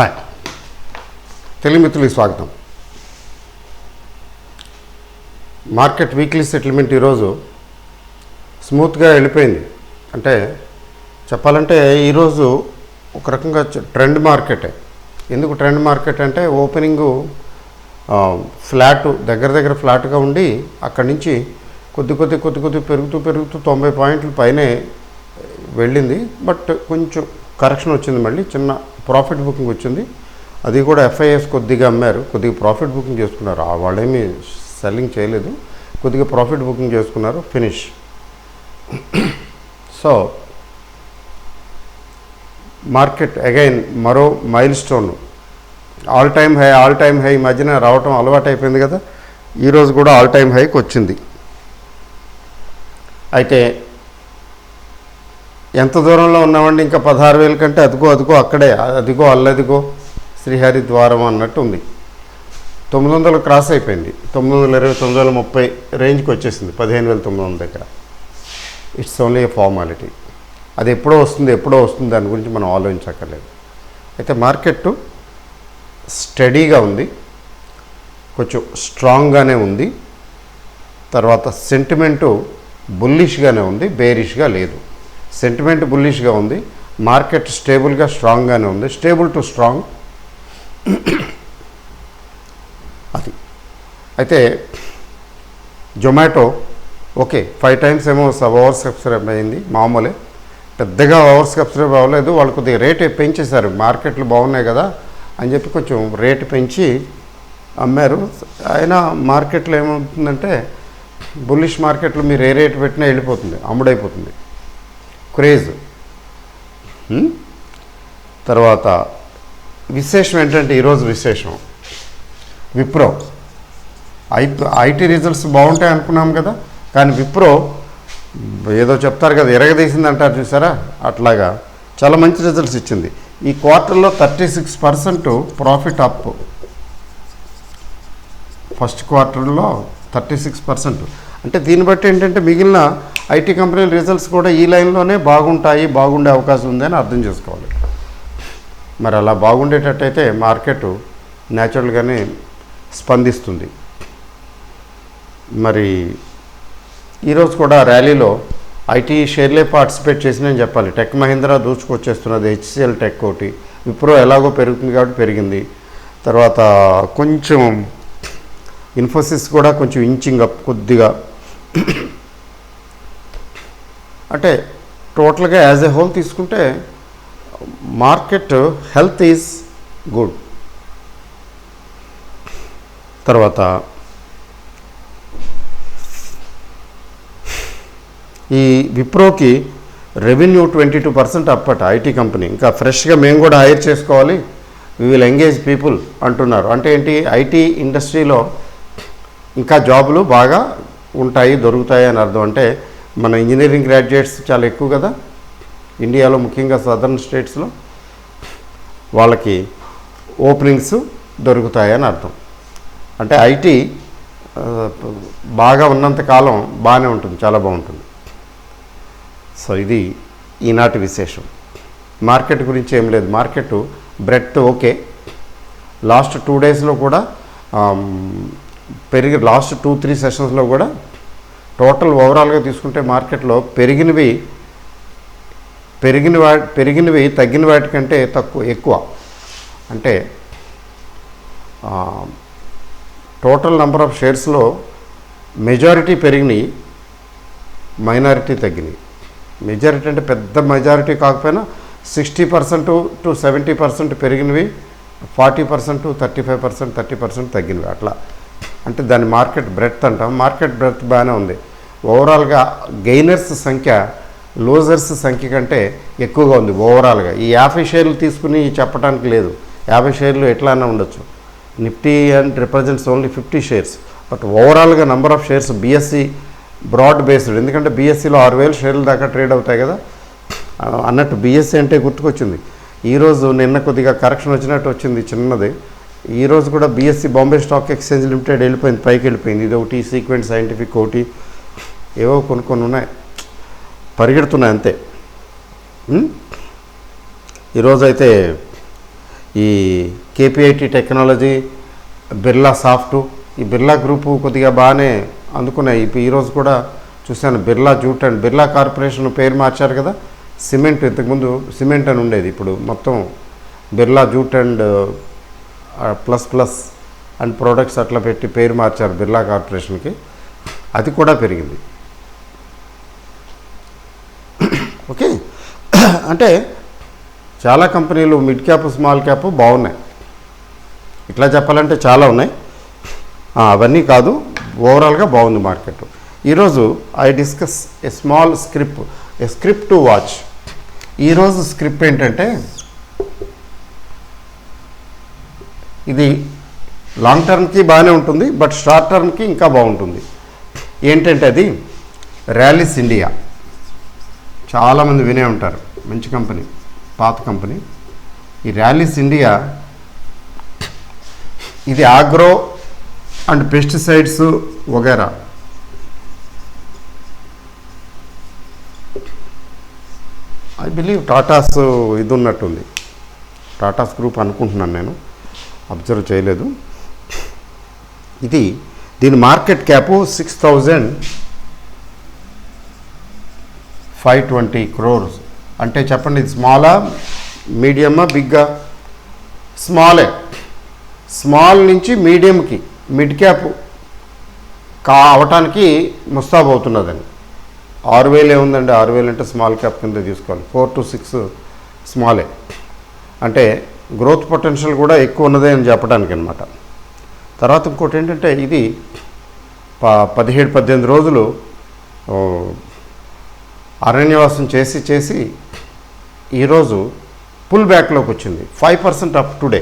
Hi Telugu మిత్రులకి స్వాగతం. Market weekly settlement ఈరోజు స్మూత్గా వెళ్ళిపోయింది. అంటే చెప్పాలంటే ఈరోజు ఒక రకంగా ట్రెండ్ మార్కెటే. ఎందుకు ట్రెండ్ మార్కెట్ అంటే ఓపెనింగు ఫ్లాట్ దగ్గర ఫ్లాట్గా ఉండి అక్కడి నుంచి కొద్ది పెరుగుతూ 90 పాయింట్లు పైనే వెళ్ళింది. బట్ కొంచెం కరెక్షన్ వచ్చింది, మళ్ళీ చిన్న ప్రాఫిట్ బుకింగ్ వచ్చింది. అది కూడా ఎఫ్ఐఎస్ కొద్దిగా అమ్మారు, కొద్దిగా ప్రాఫిట్ బుకింగ్ చేసుకున్నారు. వాళ్ళేమీ సెల్లింగ్ చేయలేదు, కొద్దిగా ప్రాఫిట్ బుకింగ్ చేసుకున్నారు. ఫినిష్. సో మార్కెట్ అగైన్ మరో mile stone, all time high మధ్యన రావటం అలవాటు అయిపోయింది కదా. ఈరోజు కూడా ఆల్ టైమ్ హైకి వచ్చింది. అయితే ఎంత దూరంలో ఉన్నామండి, ఇంకా 16,000 కంటే అదిగో అక్కడే, అల్లదిగో శ్రీహరిద్వారం అన్నట్టు ఉంది. 900 క్రాస్ అయిపోయింది. 920, 930 రేంజ్కి వచ్చేసింది 15,900 దగ్గర. It's only A formality. అది ఎప్పుడో వస్తుంది దాని గురించి మనం ఆలోచించక్కర్లేదు. అయితే మార్కెట్ స్టడీగా ఉంది, కొంచెం స్ట్రాంగ్గానే ఉంది. తర్వాత సెంటిమెంటు బుల్లిష్గానే ఉంది, బేరిష్గా లేదు. సెంటిమెంట్ బుల్లిష్గా ఉంది, మార్కెట్ స్టేబుల్గా స్ట్రాంగ్గానే ఉంది, స్టేబుల్ టు స్ట్రాంగ్. అది అయితే జొమాటో ఓకే 5 times ఏమో ఓవర్ సబ్స్క్రైబ్ అయింది, మామూలే. పెద్దగా ఓవర్ సబ్స్క్రైబ్ అవ్వలేదు. వాళ్ళు కొద్దిగా రేట్ పెంచేశారు, మార్కెట్లు బాగున్నాయి కదా అని చెప్పి కొంచెం రేటు పెంచి అమ్మారు. అయినా మార్కెట్లో ఏమవుతుందంటే బుల్లిష్ మార్కెట్లో మీరు ఏ రేటు పెట్టినా వెళ్ళిపోతుంది, అమ్ముడైపోతుంది. క్రేజ్. తర్వాత విశేషం ఏంటంటే ఈరోజు విశేషం విప్రో. ఐటీ రిజల్ట్స్ బాగుంటాయి అనుకున్నాం కదా, కానీ విప్రో ఏదో చెప్తారు కదా ఎరగదీసింది అంటారు చూసారా, అట్లాగా చాలా మంచి రిజల్ట్స్ ఇచ్చింది. ఈ క్వార్టర్లో 36% ప్రాఫిట్ అప్. ఫస్ట్ క్వార్టర్లో 36%. అంటే దీన్ని బట్టి ఏంటంటే మిగిలిన ఐటీ కంపెనీల రిజల్ట్స్ కూడా ఈ లైన్లోనే బాగుండే అవకాశం ఉందని అర్థం చేసుకోవాలి. మరి అలా బాగుండేటట్టయితే మార్కెట్ న్యాచురల్గానే స్పందిస్తుంది. మరి ఈరోజు కూడా ర్యాలీలో ఐటీ షేర్లే పార్టిసిపేట్ చేసిందని చెప్పాలి. టెక్ మహీంద్రా దూచుకొచ్చేస్తున్నది, హెచ్సిఎల్ టెక్ ఒకటి. విప్రో ఎలాగో పెరుగుతుంది కాబట్టి పెరిగింది. తర్వాత కొంచెం ఇన్ఫోసిస్ కూడా కొంచెం ఇంచింగ్ అప్ కొద్దిగా. అంటే టోటల్గా యాజ్ ఎ హోల్ తీసుకుంటే మార్కెట్ హెల్త్ ఈజ్ గుడ్. తర్వాత ఈ విప్రోకి రెవెన్యూ 22% అప్పట. ఐటీ కంపెనీ ఇంకా ఫ్రెష్గా మేము కూడా హైర్ చేసుకోవాలి, వి విల్ ఎంగేజ్ పీపుల్ అంటున్నారు. అంటే ఏంటి, ఐటీ ఇండస్ట్రీలో ఇంకా జాబులు బాగా ఉంటాయి, దొరుకుతాయి అని అర్థం. అంటే మన ఇంజనీరింగ్ గ్రాడ్యుయేట్స్ చాలా ఎక్కువ కదా ఇండియాలో, ముఖ్యంగా సదర్న్ స్టేట్స్లో. వాళ్ళకి ఓపెనింగ్స్ దొరుకుతాయని అర్థం. అంటే ఐటీ బాగా ఉన్నంతకాలం బాగానే ఉంటుంది, చాలా బాగుంటుంది. సో ఇది ఈనాటి విశేషం. మార్కెట్ గురించి ఏం లేదు, మార్కెట్ బ్రెడ్త్ ఓకే. లాస్ట్ 2 daysలో కూడా లాస్ట్ 2-3 సెషన్స్లో కూడా టోటల్ ఓవరాల్గా తీసుకుంటే మార్కెట్లో పెరిగినవి తగ్గిన వాటికంటే ఎక్కువ. అంటే టోటల్ నెంబర్ ఆఫ్ షేర్స్లో మెజారిటీ పెరిగినాయి, మైనారిటీ తగ్గినాయి. మెజారిటీ అంటే పెద్ద మెజారిటీ కాకపోయినా 60% to 70% పెరిగినవి, 40%, 35%, 30% తగ్గినవి అట్లా. అంటే దాని మార్కెట్ బ్రెడ్త్ అంటాం. మార్కెట్ బ్రెడ్త్ బాగానే ఉంది. ఓవరాల్గా గెయినర్స్ సంఖ్య లూజర్స్ సంఖ్య కంటే ఎక్కువగా ఉంది ఓవరాల్గా. ఈ 50 షేర్లు తీసుకుని చెప్పడానికి లేదు, 50 షేర్లు ఎట్లానే ఉండొచ్చు. Nifty and represents only 50 shares. But ఓవరాల్గా number of shares BSE broad based. ఎందుకంటే బిఎస్సిలో 6,000 షేర్ల దాకా ట్రేడ్ అవుతాయి కదా అన్నట్టు. బిఎస్సి అంటే గుర్తుకొచ్చింది. ఈరోజు నిన్న కొద్దిగా కరెక్షన్ వచ్చినట్టు వచ్చింది చిన్నది. ఈరోజు కూడా BSc Bombay stock exchange limited వెళ్ళిపోయింది, పైకి వెళ్ళిపోయింది. ఇది ఒకటి, సీక్వెంట్ సైంటిఫిక్ ఒకటి, ఏవో కొన్ని ఉన్నాయి, పరిగెడుతున్నాయి అంతే. ఈరోజైతే ఈ కేపీఐటీ టెక్నాలజీ, బిర్లా సాఫ్ట్, ఈ బిర్లా గ్రూపు కొద్దిగా బాగానే అందుకున్నాయి. ఇప్పుడు ఈరోజు కూడా చూశాను Birla jute and Birla corporation పేరు మార్చారు కదా. సిమెంట్ ఇంతకుముందు సిమెంట్ అని ఉండేది, ఇప్పుడు మొత్తం Birla jute and plus and products అట్లా పెట్టి పేరు మార్చారు బిర్లా కార్పొరేషన్కి. అది కూడా పెరిగింది. ఓకే, అంటే చాలా కంపెనీలు మిడ్ క్యాప్ స్మాల్ క్యాప్ బాగున్నాయి. ఇట్లా చెప్పాలంటే చాలా ఉన్నాయి, అవన్నీ కాదు, ఓవరాల్గా బాగుంది మార్కెట్. ఈరోజు I discuss a small script to watch. ఈరోజు స్క్రిప్ట్ ఏంటంటే, ఇది లాంగ్ టర్మ్కి బాగానే ఉంటుంది, బట్ షార్ట్ టర్మ్కి ఇంకా బాగుంటుంది. ఏంటంటే అది ర్యాలీస్ ఇండియా. చాలామంది వినే ఉంటారు, మంచి కంపెనీ, పాత కంపెనీ. ఈ ర్యాలీస్ ఇండియా ఇది ఆగ్రో అండ్ పెస్టిసైడ్స్ వగైరా ఐ బిలీవ్ టాటాస్ ఇది ఉన్నట్టుంది, టాటాస్ గ్రూప్ అనుకుంటున్నాను, నేను అబ్జర్వ్ చేయలేదు. దీని మార్కెట్ క్యాపు 6,520 crores. అంటే చెప్పండి, ఇది స్మాలా, మీడియమా, బిగ్గా? స్మాలే. స్మాల్ నుంచి మీడియంకి మిడ్ క్యాప్ అవటానికి ముస్తాబు అవుతున్నదని. 6,000 ఏముందండి, 6,000 అంటే స్మాల్ క్యాప్ కింద తీసుకోవాలి. 4 to 6 స్మాలే, అంటే గ్రోత్ పొటెన్షియల్ కూడా ఎక్కువ ఉన్నదే అని చెప్పడానికి అనమాట. తర్వాత ఇంకోటి ఏంటంటే, ఇది 17-18 రోజులు అరణ్యవాసం చేసి ఈరోజు పుల్ బ్యాక్లోకి వచ్చింది. 5% అప్ టుడే.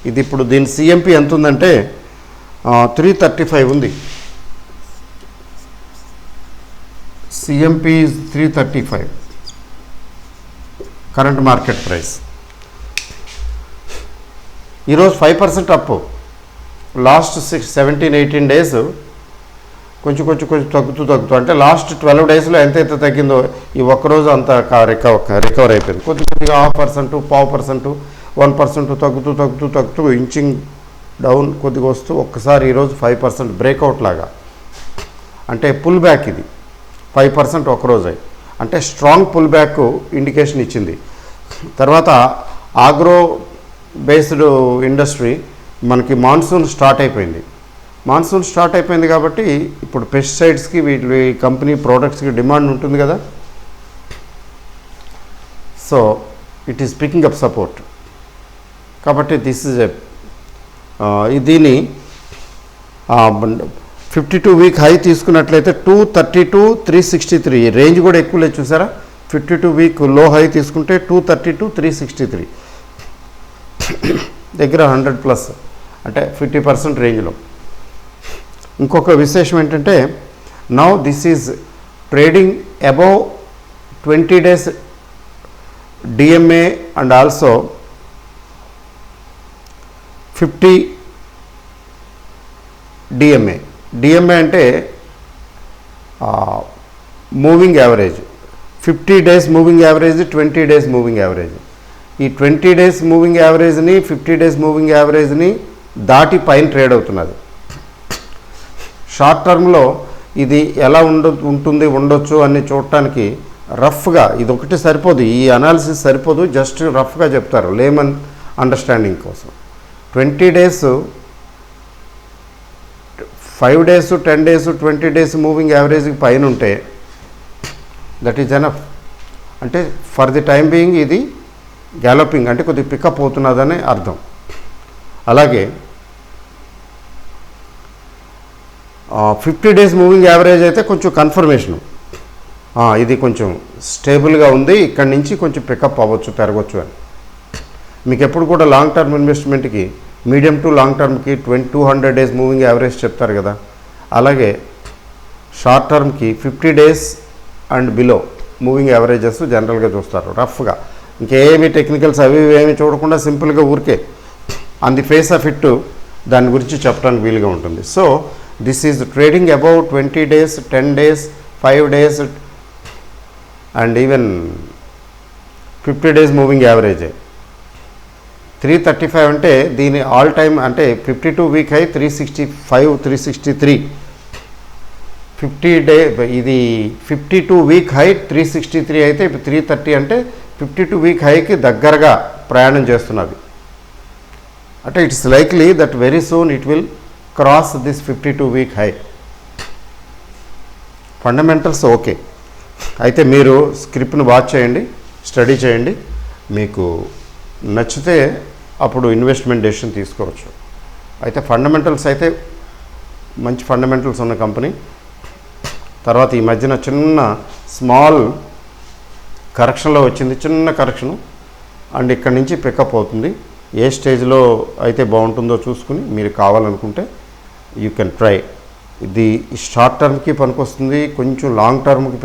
ఇది ఇప్పుడు దీని సిఎంపి ఎంత ఉందంటే 335 ఉంది. CMP 335 current market price. ఈరోజు 5% అప్. లాస్ట్ 17-18 డేస్ కొంచెం తగ్గుతూ అంటే లాస్ట్ 12 డేస్లో ఎంతైతే తగ్గిందో ఈ ఒక్కరోజు అంత రికవర్ అయిపోయింది. కొద్దిగా 0.5%, 0.5%, 1% తగ్గుతూ ఇంచింగ్ డౌన్ కొద్దిగా వస్తూ ఒక్కసారి ఈరోజు 5% బ్రేక్అవుట్ లాగా, అంటే పుల్ బ్యాక్. ఇది 5% ఒకరోజు అయి, అంటే స్ట్రాంగ్ పుల్ బ్యాక్ ఇండికేషన్ ఇచ్చింది. తర్వాత ఆగ్రో బేస్డ్ ఇండస్ట్రీ, మనకి మాన్సూన్ స్టార్ట్ అయిపోయింది కాబట్టి ఇప్పుడు పెస్టిసైడ్స్కి వీటి కంపెనీ ప్రోడక్ట్స్కి డిమాండ్ ఉంటుంది కదా. So it is picking up support. కాబట్టి దిస్ ఇస్ దీని 52-week హై తీసుకున్నట్లయితే 232-363 రేంజ్ కూడా ఎక్కువ లేదు చూసారా. 52-week లో హై తీసుకుంటే 232-363 దగ్గర 100+, అంటే 50% రేంజ్లో. ఇంకొక విశేషం ఏంటంటే, now this is trading above 20 days DMA and also 50 DMA. DMA అంటే moving average. 50 days moving average, 20 days moving average. ఈ 20 days మూవింగ్ యావరేజ్ని 50 days మూవింగ్ యావరేజ్ని దాటి పైన ట్రేడ్ అవుతున్నది. షార్ట్ టర్మ్లో ఇది ఎలా ఉండొచ్చు అని చూడటానికి రఫ్గా ఇది ఒకటి సరిపోదు, ఈ అనాలిసిస్ సరిపోదు, జస్ట్ రఫ్గా చెప్తారు లేమన్ అండర్స్టాండింగ్ కోసం. 20 days, 5 days, 10 days, 20 days moving యావరేజ్కి పైన ఉంటే దట్ ఈజ్ ఎనఫ్. అంటే ఫర్ ది టైం బీయింగ్ ఇది గ్యాలపింగ్, అంటే కొద్దిగా పికప్ అవుతున్నదని అర్థం. అలాగే 50 days మూవింగ్ యావరేజ్ అయితే కొంచెం కన్ఫర్మేషను, ఇది కొంచెం స్టేబుల్గా ఉంది, ఇక్కడి నుంచి కొంచెం పికప్ అవ్వచ్చు, పెరగవచ్చు అని. మీకు ఎప్పుడు కూడా లాంగ్ టర్మ్ ఇన్వెస్ట్మెంట్కి, మీడియం టు లాంగ్ టర్మ్కి 200 days మూవింగ్ యావరేజ్ చెప్తారు కదా. అలాగే షార్ట్ టర్మ్కి 50 days and below moving averages జనరల్గా చూస్తారు రఫ్గా. ఇంకేమి టెక్నికల్స్ అవి ఏమి చూడకుండా సింపుల్గా ఊరికే on the face of it దాని గురించి చెప్పడానికి వీలుగా ఉంటుంది. So this is trading about 20 days, 10 days, 5 days and even 50 days moving average. 335 అంటే దీని ఆల్ టైమ్ అంటే 52 వీక్ హై 365 363 50 డే ఇది 52 వీక్ హై 363 అయితే ఇప్పుడు 330 అంటే 52 వీక్ హైకి దగ్గరగా ప్రయాణం చేస్తున్నది. అంటే it's likely that very soon it will cross this 52 week high. Fundamentals okay. అయితే మీరు స్క్రిప్ట్ని వాచ్ చేయండి, స్టడీ చేయండి, మీకు నచ్చితే అప్పుడు ఇన్వెస్ట్మెంట్ డెసిషన్ తీసుకోవచ్చు. అయితే ఫండమెంటల్స్ అయితే మంచి ఫండమెంటల్స్ ఉన్న కంపెనీ. తర్వాత ఈ మధ్యన చిన్న స్మాల్ కరెక్షన్లో వచ్చింది, చిన్న కరెక్షను, అండ్ ఇక్కడి నుంచి పికప్ అవుతుంది. ఏ స్టేజ్లో అయితే బాగుంటుందో చూసుకుని మీరు కావాలనుకుంటే యూ కెన్ ట్రై. ఇది షార్ట్ టర్మ్కి పనికొస్తుంది, కొంచెం లాంగ్ టర్మ్కి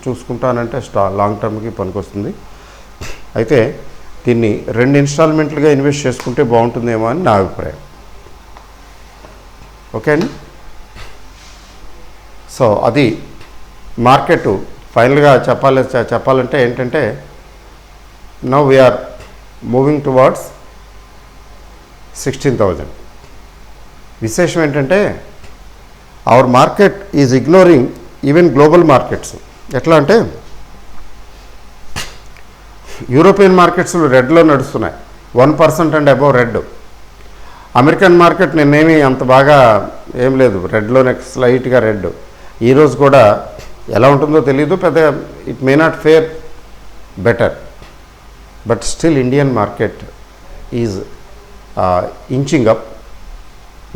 చూసుకుంటానంటే లాంగ్ టర్మ్కి పనికొస్తుంది. అయితే దీన్ని 2 ఇన్స్టాల్మెంట్లుగా ఇన్వెస్ట్ చేసుకుంటే బాగుంటుందేమో అని నా అభిప్రాయం. ఓకే అండి. సో అది మార్కెట్. ఫైనల్గా చెప్పాలంటే ఏంటంటే నౌ వీఆర్ మూవింగ్ టువార్డ్స్ 16,000. విశేషం ఏంటంటే our market is ignoring even global markets. ఎట్లా అంటే యూరోపియన్ మార్కెట్స్ రెడ్లో నడుస్తున్నాయి, 1% and above red. American market నిన్నేమి అంత బాగా ఏం లేదు, రెడ్లోనే స్లైట్గా రెడ్. ఈరోజు కూడా ఎలా ఉంటుందో తెలియదు, పెద్ద it may not fair better, but still Indian market is inching up,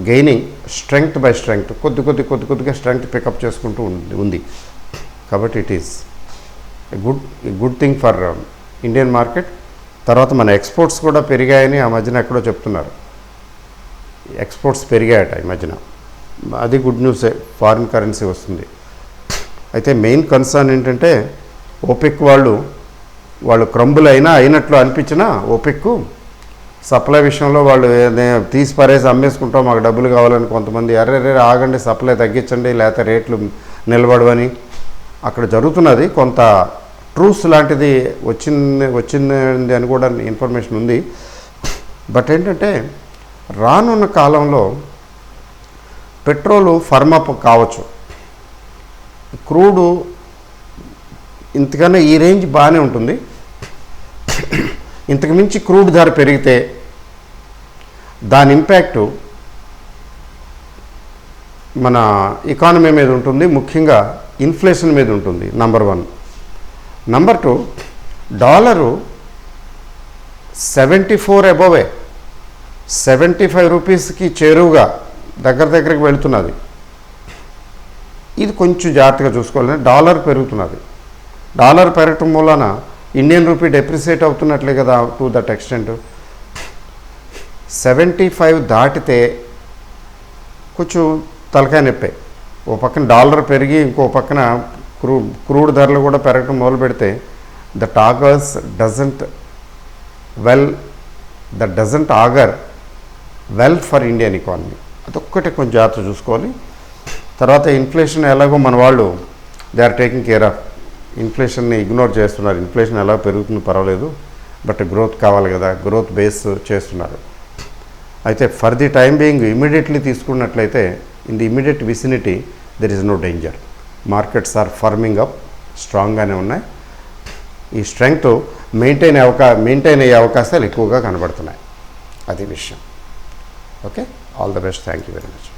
gaining strength by strength, కొద్దిగా స్ట్రెంగ్త్ పికప్ చేసుకుంటూ ఉంది. కాబట్టి it is good thing for Indian market. తర్వాత మన ఎక్స్పోర్ట్స్ కూడా పెరిగాయని ఆ మధ్యన ఎక్కడో చెప్తున్నారు. ఎక్స్పోర్ట్స్ పెరిగాయట ఈ మధ్యన, అది గుడ్ న్యూసే, ఫారిన్ కరెన్సీ వస్తుంది. అయితే మెయిన్ కన్సర్న్ ఏంటంటే ఓపెక్ వాళ్ళు క్రంబుల్ అయినట్లు అనిపించినా ఓపెక్ సప్లై విషయంలో వాళ్ళు తీసి పరేసి అమ్మేసుకుంటాం, మాకు డబ్బులు కావాలని కొంతమంది అరే ఆగండి, సప్లై తగ్గించండి, లేకపోతే రేట్లు నిలబడవని అక్కడ జరుగుతున్నది. కొంత ట్రూస్ లాంటిది వచ్చింది అని కూడా ఇన్ఫర్మేషన్ ఉంది. బట్ ఏంటంటే రానున్న కాలంలో పెట్రోలు ఫర్మప్ కావచ్చు, క్రూడు ఇంతకన్నా ఈ రేంజ్ బాగానే ఉంటుంది. ఇంతకు మించి క్రూడ్ ధర పెరిగితే దాని ఇంపాక్టు మన ఎకానమీ మీద ఉంటుంది, ముఖ్యంగా ఇన్ఫ్లేషన్ మీద ఉంటుంది. నంబర్ 1. నంబర్ 2, డాలరు 74 అబోవే, 75 రూపీస్కి చేరువుగా దగ్గరికి వెళుతున్నది. ఇది కొంచెం జాగ్రత్తగా చూసుకోవాలని. డాలర్ పెరుగుతున్నది. డాలర్ పెరగటం మూలన ఇండియన్ రూపీ డెప్రిసియేట్ అవుతున్నట్లే కదా టు దట్ ఎక్స్టెంట్. 75 దాటితే కొంచెం తలకాయ నొప్పే. ఓ పక్కన డాలర్ పెరిగి ఇంకో పక్కన క్రూడ్ ధరలు కూడా పెరగడం మొదలు పెడితే that doesn't augur well for Indian economy. అదొక్కటే కొంచెం జాగ్రత్త చూసుకోవాలి. తర్వాత ఇన్ఫ్లేషన్ ఎలాగో మన వాళ్ళు they are taking care of. ఇన్ఫ్లేషన్ని ఇగ్నోర్ చేస్తున్నారు. ఇన్ఫ్లేషన్ ఎలా పెరుగుతుంది పర్వాలేదు, బట్ గ్రోత్ కావాలి కదా, గ్రోత్ బేస్ చేస్తున్నారు. అయితే for the time being immediately తీసుకున్నట్లయితే in the immediate vicinity there is no danger. Markets are firming up, స్ట్రాంగ్గానే ఉన్నాయి. ఈ స్ట్రెంగ్త్ మెయింటైన్ అయ్యే అవకాశాలు ఎక్కువగా కనబడుతున్నాయి. అది విషయం. Okay, all the best. Thank you very much.